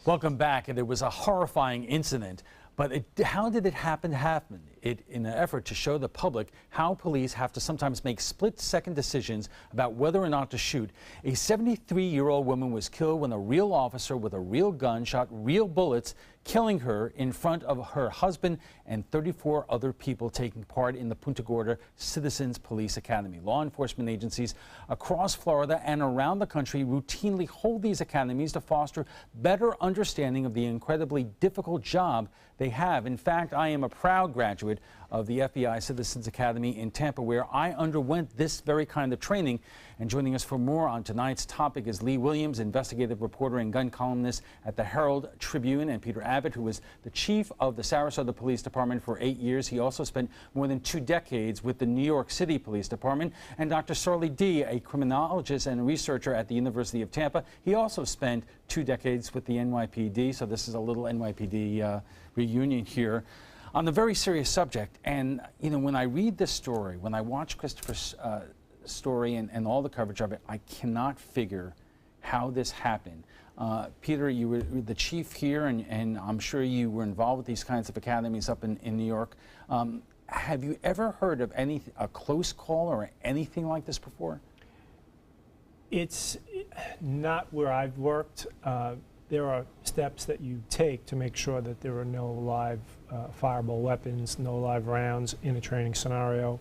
Welcome back. And it was a horrifying incident, but how did it happen? In an effort to show the public how police have to sometimes make split-second decisions about whether or not to shoot. A 73-year-old woman was killed when a real officer with a real gun shot real bullets, killing her in front of her husband and 34 other people taking part in the Punta Gorda Citizens Police Academy. Law enforcement agencies across Florida and around the country routinely hold these academies to foster better understanding of the incredibly difficult job they have. In fact, I am a proud graduate of the FBI Citizens Academy in Tampa, where I underwent this very kind of training. And joining us for more on tonight's topic is Lee Williams, investigative reporter and gun columnist at the Herald Tribune, and Peter Abbott, who was the chief of the Sarasota Police Department for 8 years. He also spent more than 2 decades with the New York City Police Department. And Dr. SORLE D, a criminologist and researcher at the University of Tampa. He also spent 2 decades with the NYPD, so this is a little NYPD reunion here on the very serious subject. And, you know, when I read this story, when I watch Christopher's story and all the coverage of it, I cannot figure how this happened. Peter, you were the chief here, and I'm sure you were involved with these kinds of academies up in New York. Have you ever heard of a close call or anything like this before? It's not where I've worked. There are steps that you take to make sure that there are no live fireable weapons, no live rounds in a training scenario.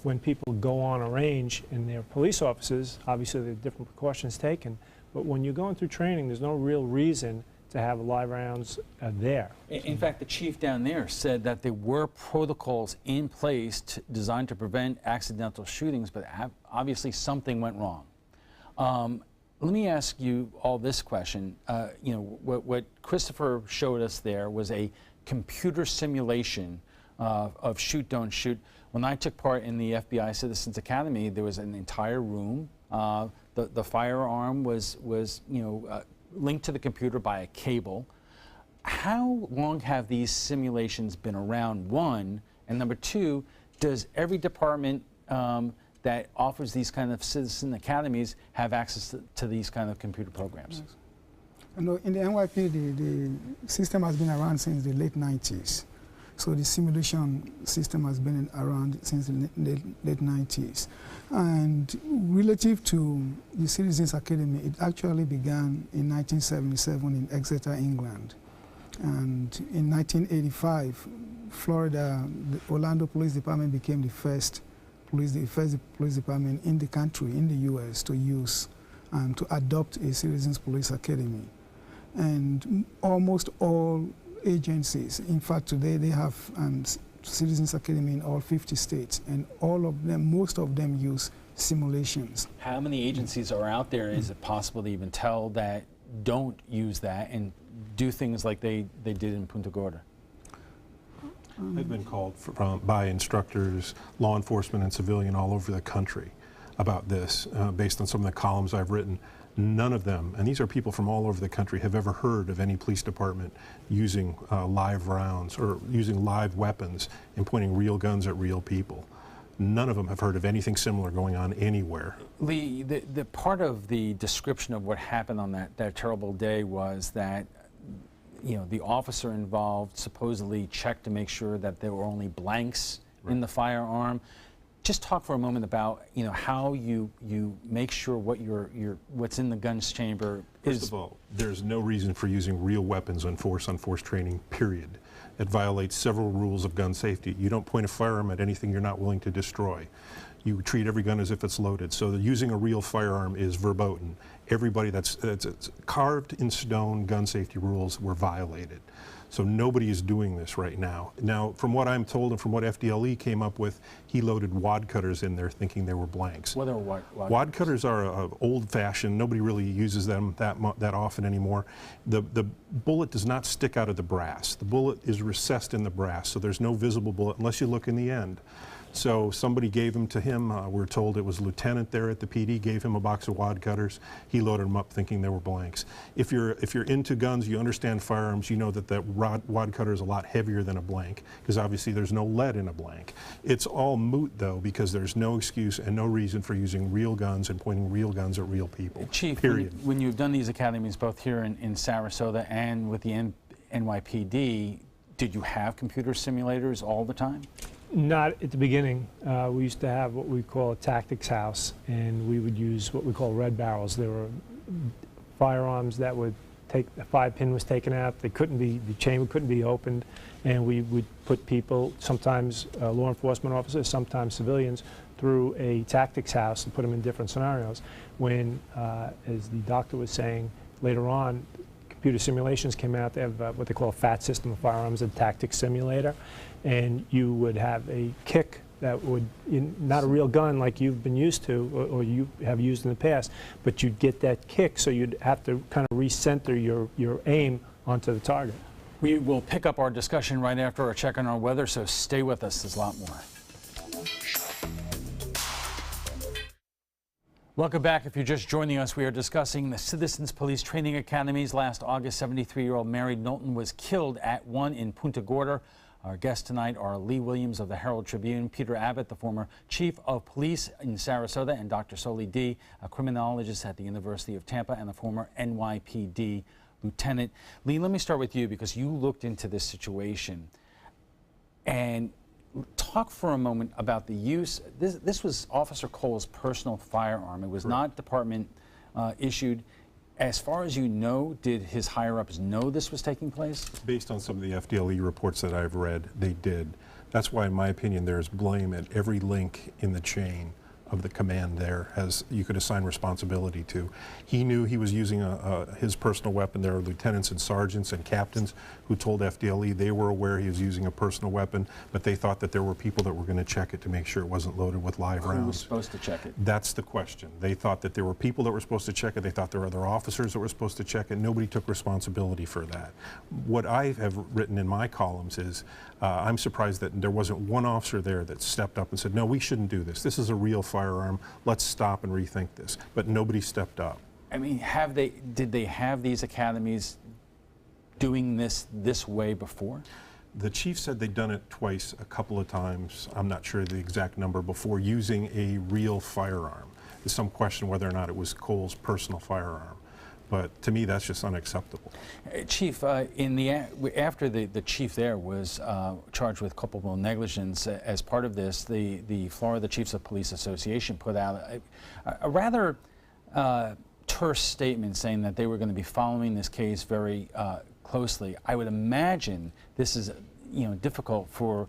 When people go on a range and they're police officers, obviously there are different precautions taken, but when you're going through training, there's no real reason to have live rounds there. In fact, the chief down there said that there were protocols in place designed to prevent accidental shootings, but obviously something went wrong. Let me ask you all this question. You know, what Christopher showed us there was a computer simulation of shoot, don't shoot. When I took part in the FBI Citizens Academy, there was an entire room. The firearm was linked to the computer by a cable. How long have these simulations been around, one? And number two, does every department that offers these kind of citizen academies have access to these kind of computer programs? Yes. No, in the NYPD, the system has been around since the late 90s. So the simulation system has been around since the late 90s. And relative to the Citizens Academy, it actually began in 1977 in Exeter, England. And in 1985, Florida, the Orlando Police Department became the first police department in the country, in the U.S., to use and to adopt a Citizens Police Academy. And almost all agencies, in fact, today they have Citizens Academy in all 50 states, and all of them, most of them use simulations. How many agencies are out there, is it possible to even tell, that don't use that and do things like they did in Punta Gorda? I've been called by instructors, law enforcement, and civilian all over the country about this, based on some of the columns I've written. None of them, and these are people from all over the country, have ever heard of any police department using live rounds or using live weapons and pointing real guns at real people. None of them have heard of anything similar going on anywhere. Lee, the part of the description of what happened on that terrible day was that, you know, the officer involved supposedly checked to make sure that there were only blanks in the firearm. Just talk for a moment about, you know, how you make sure what's in the gun's chamber is. First of all, there's no reason for using real weapons on force training, period. It violates several rules of gun safety. You don't point a firearm at anything you're not willing to destroy. You treat every gun as if it's loaded. So using a real firearm is verboten. Everybody that's carved in stone gun safety rules were violated. So nobody is doing this right now. Now, from what I'm told and from what FDLE came up with, he loaded wad cutters in there thinking they were blanks. What are wad cutters are old-fashioned. Nobody really uses them that often anymore. The bullet does not stick out of the brass. The bullet is recessed in the brass, so there's no visible bullet unless you look in the end. So somebody gave them to him. We're told it was a lieutenant there at the PD, gave him a box of wad cutters. He loaded them up thinking they were blanks. If you're into guns, you understand firearms, you know that that wad cutter is a lot heavier than a blank, because obviously there's no lead in a blank. It's all moot, though, because there's no excuse and no reason for using real guns and pointing real guns at real people. Chief, period. When you've done these academies both here in Sarasota and with the NYPD, did you have computer simulators all the time? Not at the beginning. We used to have what we call a tactics house, and we would use what we call red barrels. There were firearms that would take, the 5-pin was taken out, they couldn't be, the chamber couldn't be opened, and we would put people, sometimes law enforcement officers, sometimes civilians, through a tactics house and put them in different scenarios. When, as the doctor was saying, later on, computer simulations came out. They have what they call a FAT system of firearms, a tactics simulator, and you would have a kick that would, not a real gun like you've been used to or you have used in the past, but you'd get that kick, so you'd have to kind of recenter your aim onto the target. We will pick up our discussion right after our check on our weather, so stay with us. There's a lot more. Welcome back. If you're just joining us, we are discussing the Citizens Police Training Academies. Last August, 73-year-old Mary Knowlton was killed at one in Punta Gorda. Our guests tonight are Lee Williams of the Herald Tribune, Peter Abbott, the former chief of police in Sarasota, and Dr. SORLE D, a criminologist at the University of Tampa and a former NYPD lieutenant. Lee, let me start with you because you looked into this situation. And talk for a moment about the use. This was Officer Cole's personal firearm. It was not department issued. As far as you know, did his higher-ups know this was taking place? Based on some of the FDLE reports that I've read, they did. That's why, in my opinion, there's blame at every link in the chain of the command there, as you could assign responsibility to. He knew he was using his personal weapon. There are lieutenants and sergeants and captains who told FDLE they were aware he was using a personal weapon, but they thought that there were people that were going to check it to make sure it wasn't loaded with live rounds. Who was supposed to check it? That's the question. They thought that there were people that were supposed to check it. They thought there were other officers that were supposed to check it. Nobody took responsibility for that. What I have written in my columns is I'm surprised that there wasn't one officer there that stepped up and said, no, we shouldn't do this. This is a real firearm. Let's stop and rethink this. But nobody stepped up. I mean, did they have these academies doing this way before? The chief said they'd done it twice, a couple of times. I'm not sure the exact number before using a real firearm. There's some question whether or not it was Cole's personal firearm. But to me, that's just unacceptable. Chief, after the chief there was charged with culpable negligence, as part of this, the Florida Chiefs of Police Association put out a rather terse statement saying that they were going to be following this case very closely. I would imagine this is difficult for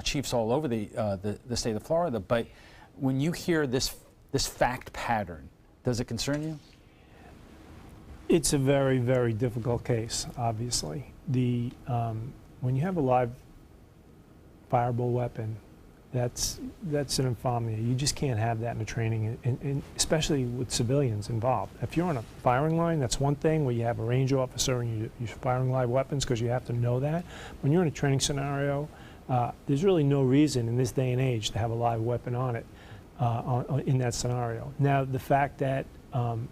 chiefs all over the state of Florida. But when you hear this fact pattern, does it concern you? It's a very, very difficult case, obviously. When you have a live fireable weapon, that's an infamy. You just can't have that in the training, and especially with civilians involved. If you're on a firing line, that's one thing where you have a range officer and you're firing live weapons because you have to know that. When you're in a training scenario, there's really no reason in this day and age to have a live weapon on it in that scenario. Now, the fact that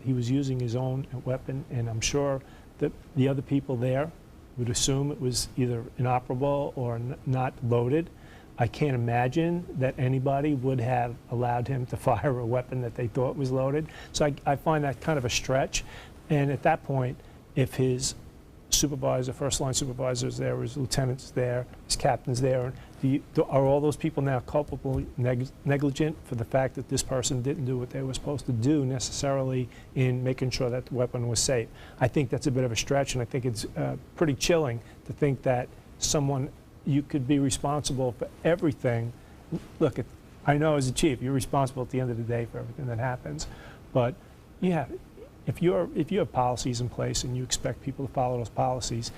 he was using his own weapon, and I'm sure that the other people there would assume it was either inoperable or not loaded. I can't imagine that anybody would have allowed him to fire a weapon that they thought was loaded. So I find that kind of a stretch. And at that point, if his supervisor, first line supervisors there, his lieutenants there, his captains there, are all those people now culpable, negligent for the fact that this person didn't do what they were supposed to do necessarily in making sure that the weapon was safe? I think that's a bit of a stretch, and I think it's pretty chilling to think that you could be responsible for everything. Look, I know as a chief, you're responsible at the end of the day for everything that happens, but if you have policies in place and you expect people to follow those policies,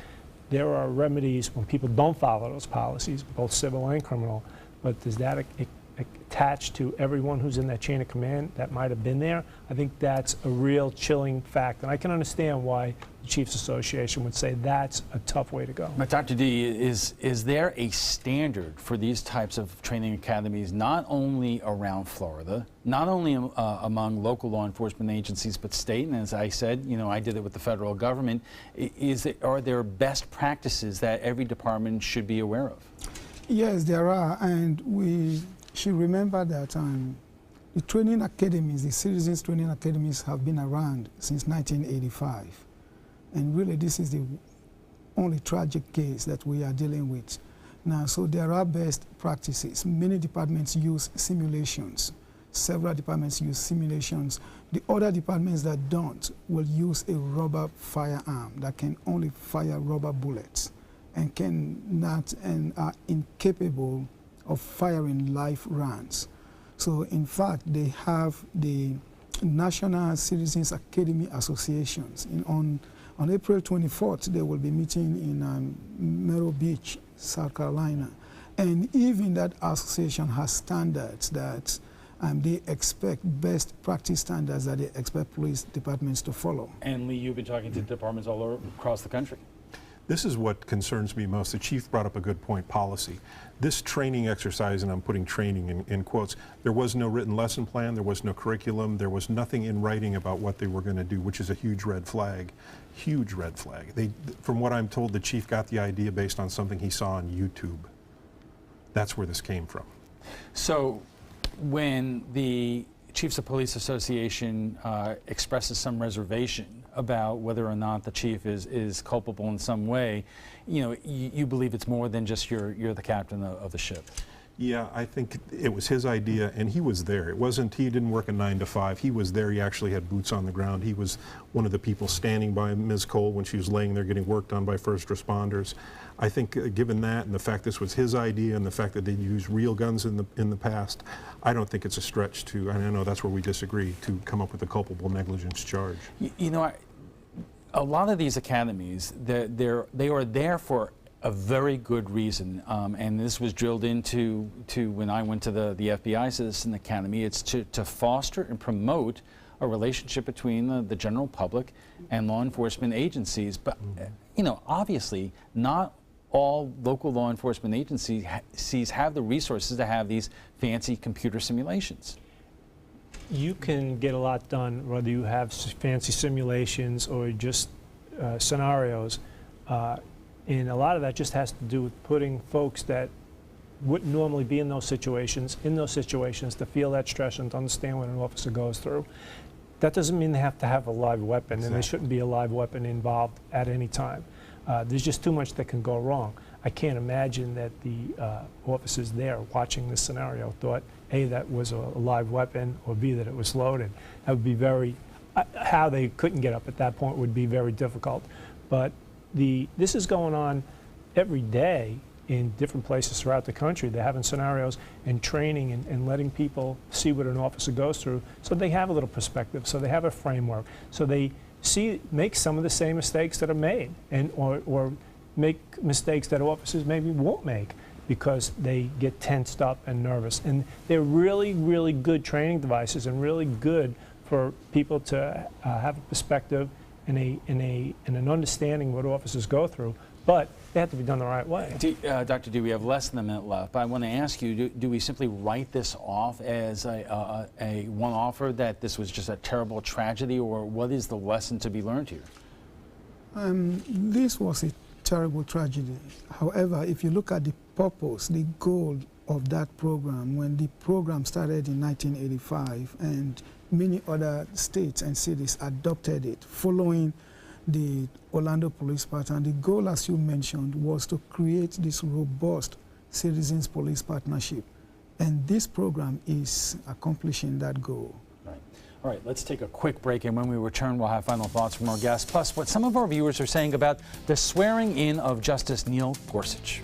there are remedies when people don't follow those policies, both civil and criminal. But does that attached to everyone who's in that chain of command that might have been there, I think that's a real chilling fact. And I can understand why the Chiefs Association would say that's a tough way to go. But Dr. D, is there a standard for these types of training academies, not only around Florida, not only among local law enforcement agencies, but state? And as I said, you know, I did it with the federal government. Are there best practices that every department should be aware of? Yes, there are, and we should remember that the training academies, the citizens training academies, have been around since 1985. And really, this is the only tragic case that we are dealing with now. So there are best practices. Many departments use simulations. Several departments use simulations. The other departments that don't will use a rubber firearm that can only fire rubber bullets and cannot and are incapable of firing live rounds. So in fact, they have the National Citizens Academy Associations. On April 24th, they will be meeting in Myrtle Beach, South Carolina. And even that association has standards that they expect, best practice standards that they expect police departments to follow. And Lee, you've been talking to departments all over across the country. This is what concerns me most. The chief brought up a good point, policy. This training exercise, and I'm putting training in quotes, there was no written lesson plan, there was no curriculum, there was nothing in writing about what they were going to do, which is a huge red flag. Huge red flag. From what I'm told, the chief got the idea based on something he saw on YouTube. That's where this came from. So when the Chiefs of Police Association expresses some reservation about whether or not the chief is culpable in some way, you know, you believe it's more than just you're the captain of the ship. Yeah, I think it was his idea, and he was there. It wasn't, he didn't work a 9 to 5. He was there. He actually had boots on the ground. He was one of the people standing by Ms. Cole when she was laying there getting worked on by first responders. I think given that and the fact this was his idea and the fact that they used real guns in the past, I don't think it's a stretch to, and I know that's where we disagree, to come up with a culpable negligence charge. You know, a lot of these academies, they are there for a very good reason, and this was drilled into when I went to the FBI Citizen Academy. It's to foster and promote a relationship between the general public and law enforcement agencies. But you know, obviously, not all local law enforcement agencies have the resources to have these fancy computer simulations. You can get a lot done whether you have fancy simulations or just scenarios. And a lot of that just has to do with putting folks that wouldn't normally be in those situations to feel that stress and to understand what an officer goes through. That doesn't mean they have to have a live weapon, exactly. And there shouldn't be a live weapon involved at any time. There's just too much that can go wrong. I can't imagine that the officers there watching this scenario thought, A, that was a live weapon, or B, that it was loaded. That would be very, how they couldn't get up at that point would be very difficult. But this is going on every day in different places throughout the country. They're having scenarios and training and letting people see what an officer goes through, so they have a little perspective, so they have a framework, so they make some of the same mistakes that are made, or make mistakes that officers maybe won't make because they get tensed up and nervous. And they're really, really good training devices and really good for people to have a perspective and an understanding of what officers go through, but they have to be done the right way. Dr. D, we have less than a minute left, but I want to ask you, do we simply write this off as a one-offer, that this was just a terrible tragedy, or what is the lesson to be learned here? This was a terrible tragedy. However, if you look at the purpose, the goal of that program, when the program started in 1985, and many other states and cities adopted it following the Orlando police pattern. The goal, as you mentioned, was to create this robust citizens police partnership. And this program is accomplishing that goal. All right, let's take a quick break, and when we return, we'll have final thoughts from our guests, plus what some of our viewers are saying about the swearing in of Justice Neil Gorsuch.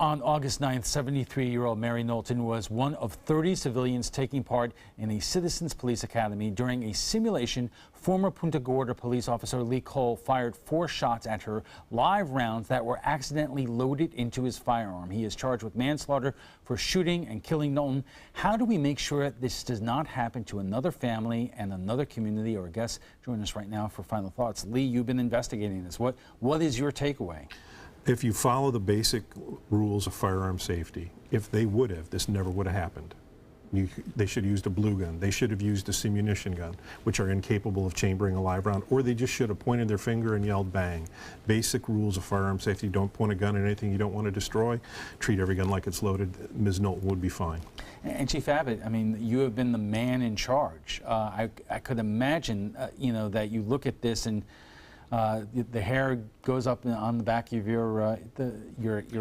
On August 9th, 73-year-old Mary Knowlton was one of 30 civilians taking part in a Citizens Police Academy. During a simulation, former Punta Gorda police officer Lee Cole fired 4 shots at her, live rounds that were accidentally loaded into his firearm. He is charged with manslaughter for shooting and killing Knowlton. How do we make sure this does not happen to another family and another community? Our guests join us right now for final thoughts. Lee, you've been investigating this. What is your takeaway? If you follow the basic rules of firearm safety, if they would have, this never would have happened. They should have used a blue gun. They should have used a simunition gun, which are incapable of chambering a live round, or they just should have pointed their finger and yelled bang. Basic rules of firearm safety: don't point a gun at anything you don't want to destroy. Treat every gun like it's loaded. Ms. Knowlton would be fine. And Chief Abbott, I mean, you have been the man in charge. I could imagine, you know, that you look at this and the hair goes up on the back of your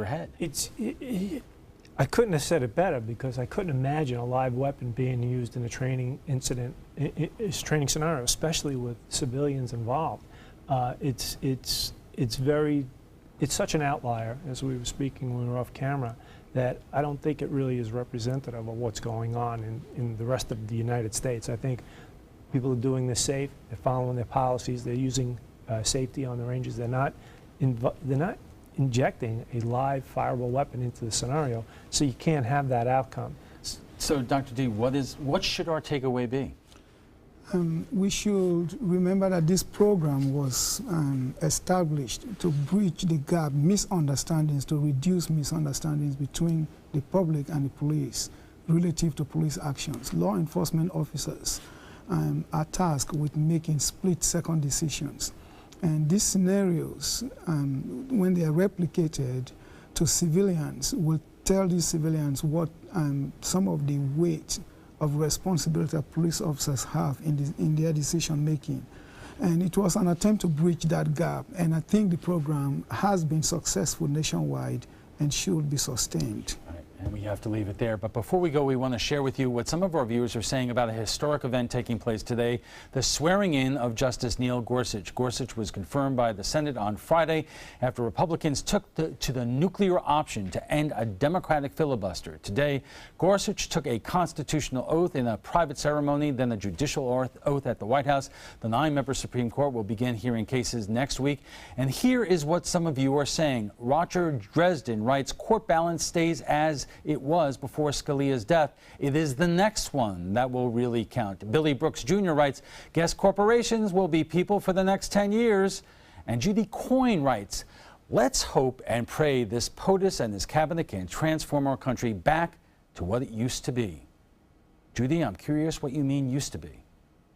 head. I couldn't have said it better, because I couldn't imagine a live weapon being used in a training incident, training scenario, especially with civilians involved. It's such an outlier, as we were speaking when we were off camera, that I don't think it really is representative of what's going on in the rest of the United States. I think people are doing this safe. They're following their policies. They're using safety on the ranges. They're not injecting a live fireable weapon into the scenario, so you can't have that outcome. So, Dr. D, what should our takeaway be? We should remember that this program was established to bridge the gap, misunderstandings, to reduce misunderstandings between the public and the police relative to police actions. Law enforcement officers are tasked with making split-second decisions. And these scenarios, when they are replicated to civilians, will tell these civilians what some of the weight of responsibility that police officers have in their decision making. And it was an attempt to bridge that gap. And I think the program has been successful nationwide and should be sustained. And we have to leave it there. But before we go, we want to share with you what some of our viewers are saying about a historic event taking place today, the swearing in of Justice Neil Gorsuch. Gorsuch was confirmed by the Senate on Friday after Republicans took to the nuclear option to end a Democratic filibuster. Today, Gorsuch took a constitutional oath in a private ceremony, then a judicial oath at the White House. The 9-member Supreme Court will begin hearing cases next week. And here is what some of you are saying. Roger Dresden writes, court balance stays as it was before Scalia's death. It is the next one that will really count. Billy Brooks Jr. writes, guess corporations will be people for the next 10 years. And Judy Coyne writes, let's hope and pray this POTUS and this cabinet can transform our country back to what it used to be. Judy, I'm curious what you mean used to be.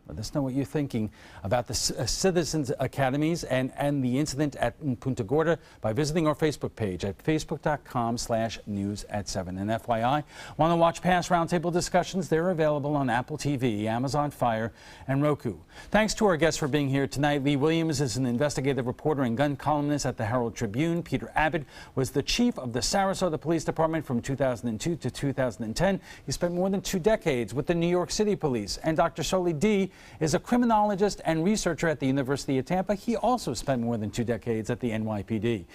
Let us know what you're thinking about the Citizens Academies and the incident in Punta Gorda by visiting our Facebook page at facebook.com/news@7. And FYI, want to watch past Roundtable discussions? They're available on Apple TV, Amazon Fire, and Roku. Thanks to our guests for being here tonight. Lee Williams is an investigative reporter and gun columnist at the Herald Tribune. Peter Abbott was the chief of the Sarasota Police Department from 2002 to 2010. He spent more than 2 decades with the New York City Police. And Dr. SORLE D is a criminologist and researcher at the University of Tampa. He also spent more than 2 decades at the NYPD.